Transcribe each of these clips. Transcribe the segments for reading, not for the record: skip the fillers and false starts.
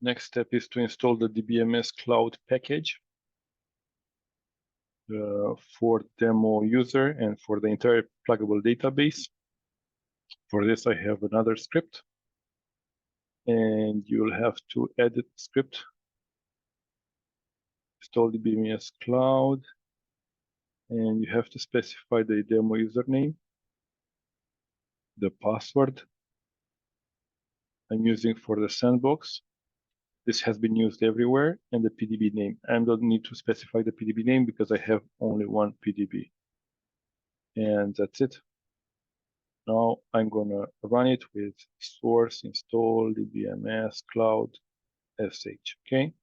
Next step is to install the DBMS Cloud package for demo user and for the entire pluggable database. For this, I have another script, and you'll have to edit the script. Install DBMS Cloud, and you have to specify the demo username, the password I'm using for the sandbox. This has been used everywhere, and the PDB name. I don't need to specify the PDB name because I have only one PDB. And that's it. Now I'm gonna run it with source install DBMS Cloud sh, okay?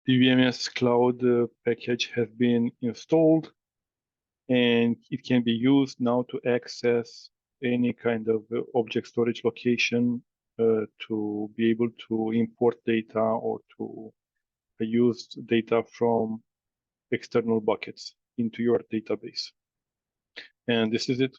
DBMS Cloud package has been installed, and it can be used now to access any kind of object storage location to be able to import data or to use data from external buckets into your database. And this is it.